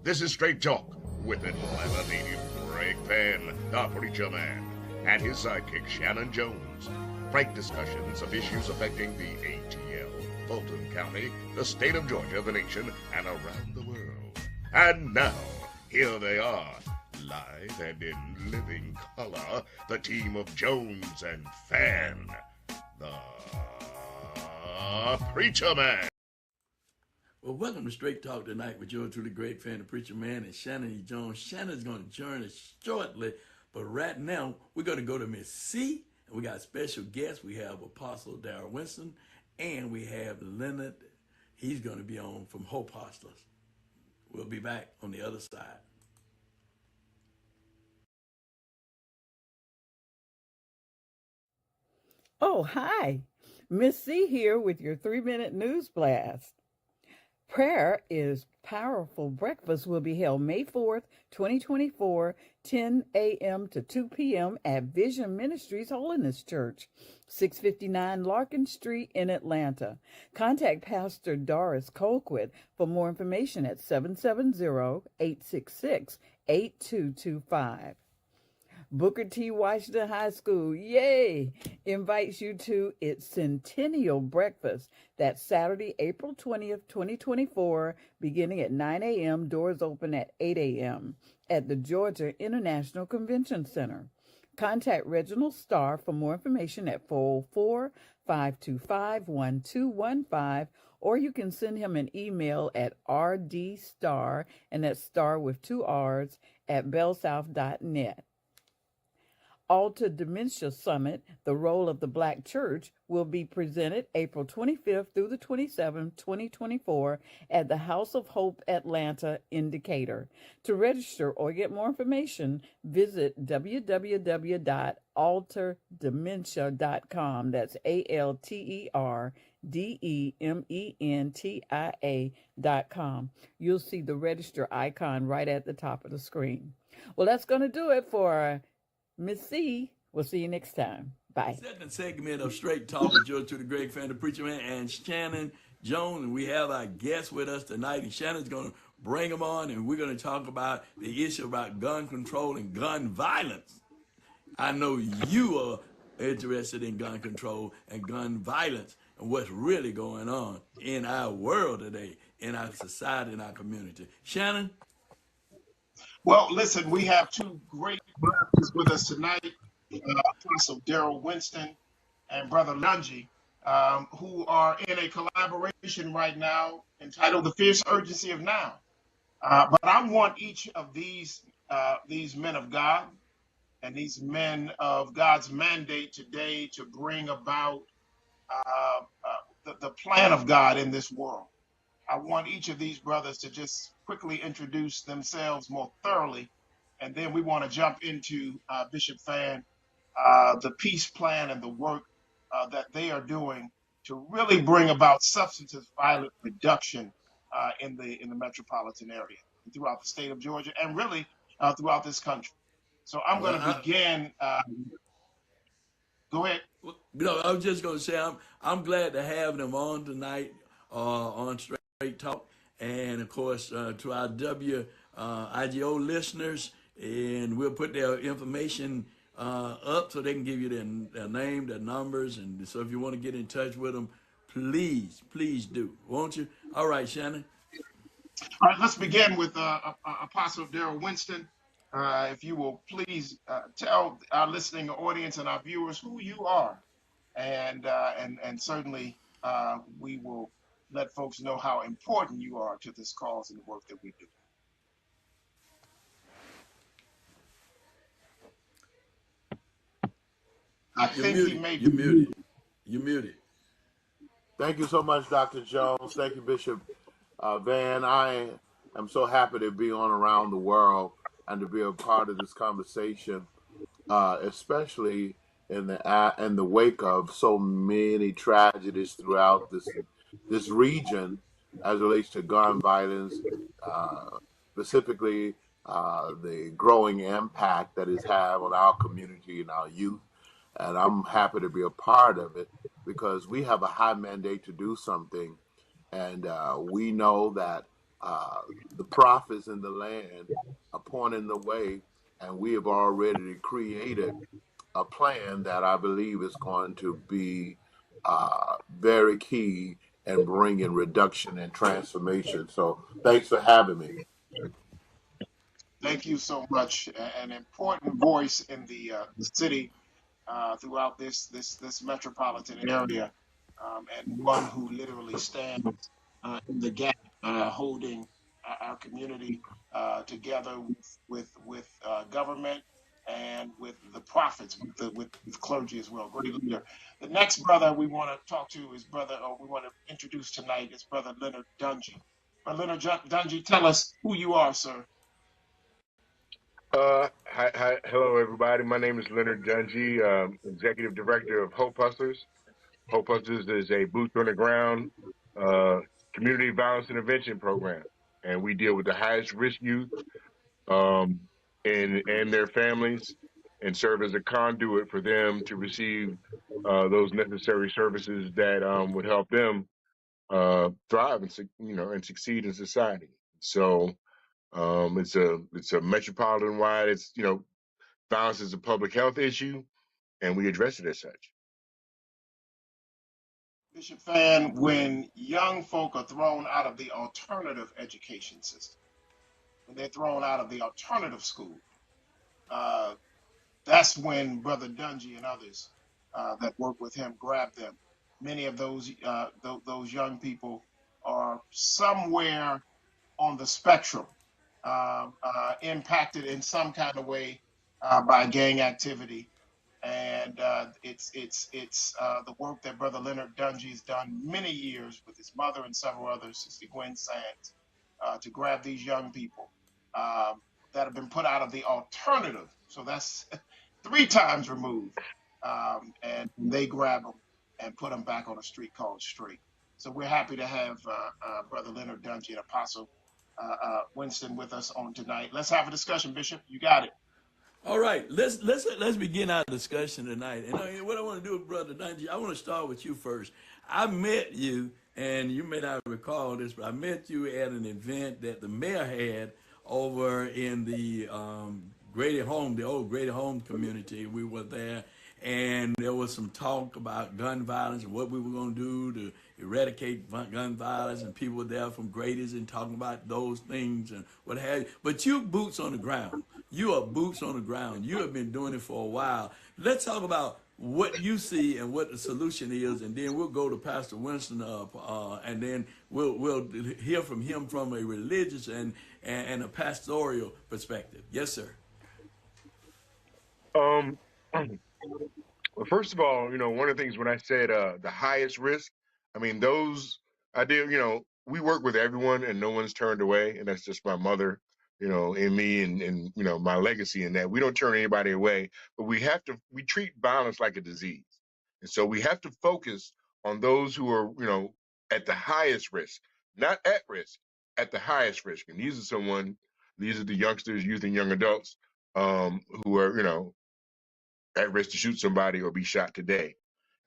This is Straight Talk with an 11 Greg Fann, the preacher man, and his sidekick Shanan Jones. Frank discussions of issues affecting the ATL, Fulton County, the state of Georgia, the nation, and around the world. And now, here they are, live and in living color, the team of Jones and Fann, the preacher man. Well, welcome to Straight Talk tonight with yours truly, Greg Fann, the preacher man, and Shanan E. Jones. Shannon's going to join us shortly, but right now we're going to go to Miss C, and we got a special guest. We have Apostle Darrell Winston, and we have Leonard. He's going to be on from Hope Hostelers. We'll be back on the other side. Oh, hi. Miss C here with your 3-minute news blast. Prayer is Powerful Breakfast will be held May 4th, 2024, 10 a.m. to 2 p.m. at Vision Ministries Holiness Church, 659 Larkin Street in Atlanta. Contact Pastor Doris Colquitt for more information at 770-866-8225. Booker T. Washington High School, yay, invites you to its Centennial Breakfast. That's Saturday, April 20th, 2024, beginning at 9 a.m., doors open at 8 a.m. at the Georgia International Convention Center. Contact Reginald Starr for more information at 404-525-1215, or you can send him an email at rdstar, and that's star with 2 R's, at bellsouth.net. Alta Dementia Summit, the Role of the Black Church, will be presented April 25th through the 27th, 2024 at the House of Hope Atlanta in Decatur. To register or get more information, visit www.alterdementia.com. That's ALTERDEMENTIA.com. You'll see the register icon right at the top of the screen. Well, that's going to do it for Miss C. We'll see you next time. Bye. Second segment of Straight Talk with yours truly, Greg Fann, the preacher man, and Shanan Jones. And we have our guest with us tonight, and Shannon's going to bring them on, and we're going to talk about the issue about gun control and gun violence. I know you are interested in gun control and gun violence and what's really going on in our world today, in our society, in our community. Shanan? Well, listen, we have two great brothers with us tonight, Apostle Darrell Winston and Brother Lungi, who are in a collaboration right now entitled The Fierce Urgency of Now. But I want each of these men of God and these men of God's mandate today to bring about the plan of God in this world. I want each of these brothers to just quickly introduce themselves more thoroughly, and then we want to jump into Bishop Fann, the peace plan and the work that they are doing to really bring about substantive violent reduction in the metropolitan area, throughout the state of Georgia, and really throughout this country. So I'm going to begin. Go ahead. I was just going to say I'm glad to have them on tonight on Straight Talk, and of course to our IGO listeners, and we'll put their information up so they can give you their name, their numbers, and so if you want to get in touch with them, please do, won't you? All right, Shanan. All right, let's begin with Apostle Darrell Winston. If you will please tell our listening audience and our viewers who you are, and certainly we will let folks know how important you are to this cause and the work that we do. You're muted. Thank you so much, Dr. Jones. Thank you, Bishop Van. I am so happy to be on Around the World and to be a part of this conversation, especially in the wake of so many tragedies throughout this region as it relates to gun violence, specifically the growing impact that it's had on our community and our youth. And I'm happy to be a part of it because we have a high mandate to do something. And we know that uh, the prophets in the land are pointing the way, and we have already created a plan that I believe is going to be very key in bringing reduction and transformation. So thanks for having me. Thank you so much. An important voice in the city throughout this metropolitan area, and one who literally stands in the gap, holding our community together with government and with the prophets, with clergy as well. Great leader. The next brother we want to talk to is we want to introduce tonight is Brother Leonard Dungy. Brother Leonard Dungy, tell us who you are, sir. Hello, everybody. My name is Leonard Dungy, Executive Director of Hope Hustlers. Hope Hustlers is a boots on the ground community violence intervention program, and we deal with the highest risk youth um, and their families, and serve as a conduit for them to receive those necessary services that would help them thrive and and succeed in society. So it's a metropolitan wide. It's violence is a public health issue, and we address it as such. Bishop Fann, when young folk are thrown out of the alternative education system, when they're thrown out of the alternative school, uh, that's when Brother Dungy and others that work with him grab them. Many of those young people are somewhere on the spectrum, impacted in some kind of way by gang activity. And it's the work that Brother Leonard Dungy has done many years with his mother and several others, Sister Gwen Sands, to grab these young people um, that have been put out of the alternative. So that's three times removed, and they grab them and put them back on a street called straight. So we're happy to have Brother Leonard Dungy and Apostle Winston with us on tonight. Let's have a discussion, Bishop. You got it. All right, let's begin our discussion tonight. And what I want to do, Brother Dungy, I want to start with you first. I met you, and you may not recall this, but I met you at an event that the mayor had over in the Grady Home, the old Grady Home community. We were there, and there was some talk about gun violence and what we were going to do to eradicate gun violence, and people were there from Grady's and talking about those things and what have you. But you boots on the ground. You are boots on the ground. You have been doing it for a while. Let's talk about what you see and what the solution is, and then we'll go to Pastor Winston, and then we'll hear from him from a religious and a pastoral perspective. Yes, sir. Um, well, first of all, one of the things when I said the highest risk, I mean those I did. We work with everyone, and no one's turned away, and that's just my mother, in me, and my legacy in that we don't turn anybody away, but we treat violence like a disease, and so we have to focus on those who are at the highest risk, not at risk, at the highest risk, and these are the youngsters, youth, and young adults who are at risk to shoot somebody or be shot today.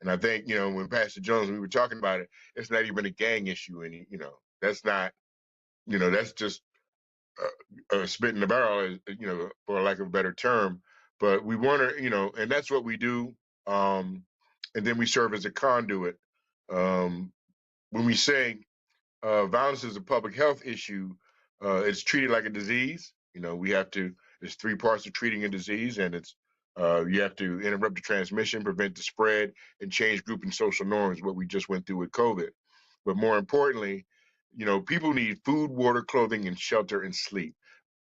And I think, when Pastor Jones, we were talking about it, it's not even a gang issue. And, that's not, that's just a spit in the barrel, for lack of a better term. But we want to, and that's what we do. And then we serve as a conduit. When we say violence is a public health issue, it's treated like a disease. There's three parts of treating a disease, and you have to interrupt the transmission, prevent the spread, and change group and social norms, what we just went through with COVID. But more importantly, people need food, water, clothing, and shelter and sleep.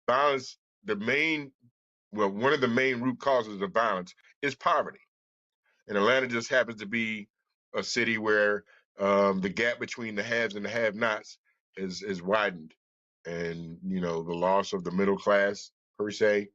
Violence, one of the main root causes of violence is poverty. And Atlanta just happens to be a city where the gap between the haves and the have-nots is widened, and the loss of the middle class per se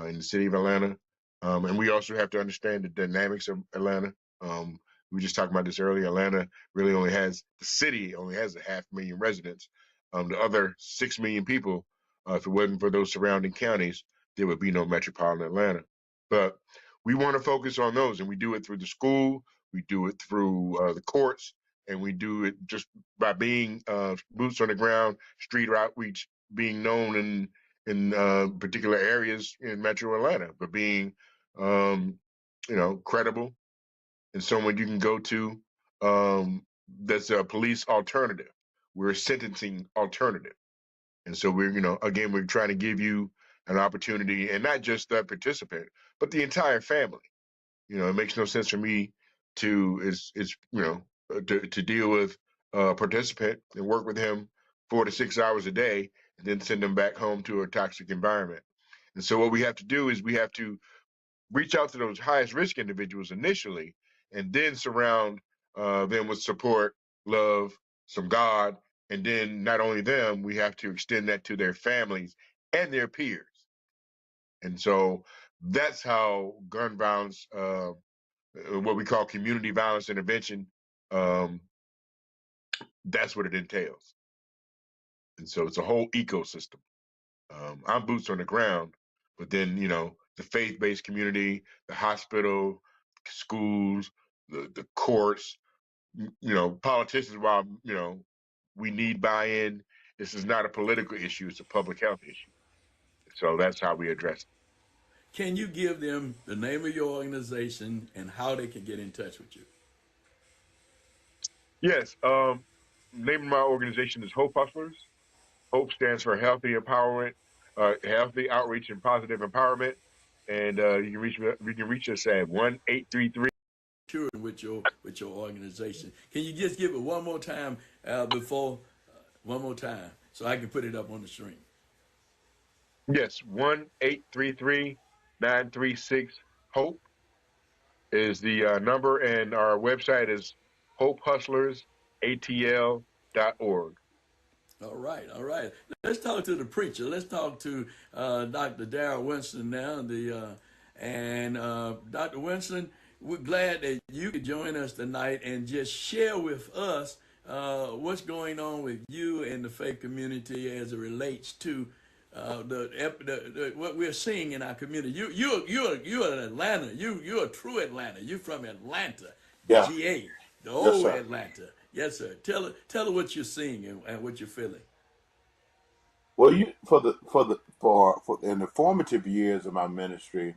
in the city of Atlanta, and we also have to understand the dynamics of Atlanta. We were just talking about this earlier. Atlanta really the city only has 500,000 residents. The other 6 million people, if it wasn't for those surrounding counties, there would be no metropolitan Atlanta. But we want to focus on those, and we do it through the school, we do it through the courts, and we do it just by being boots on the ground, street outreach, being known in particular areas in Metro Atlanta, but being credible and someone you can go to. That's a police alternative. We're a sentencing alternative. And so again, we're trying to give you an opportunity, and not just that participant, but the entire family. It makes no sense for me to deal with a participant and work with him 4 to 6 hours a day and then send them back home to a toxic environment. And so what we have to do is we have to reach out to those highest risk individuals initially, and then surround them with support, love, some God, and then not only them, we have to extend that to their families and their peers. And so that's how gun violence, what we call community violence intervention, that's what it entails. And so it's a whole ecosystem. I'm boots on the ground, but then, the faith-based community, the hospital, schools, the courts, politicians, while, we need buy-in, this is not a political issue, it's a public health issue. So that's how we address it. Can you give them the name of your organization and how they can get in touch with you? Yes. Name of my organization is Hope Hustlers. Hope stands for healthy empowerment, healthy outreach and positive empowerment. And you can reach us at 1-833. Sure, with your organization. Can you just give it one more time one more time, so I can put it up on the screen? Yes, 1-833-936-HOPE is the number, and our website is hopehustlersatl.org. All right, all right. Let's talk to the preacher. Let's talk to Dr. Darrell Winston now. Dr. Winston, we're glad that you could join us tonight and just share with us what's going on with you and the faith community as it relates to what we're seeing in our community. You're an Atlanta. You're a true Atlanta. You're from Atlanta, Yeah. GA, the Yes, old sir. Atlanta. Yes, sir. Tell her what you're seeing and what you're feeling. Well, in the formative years of my ministry,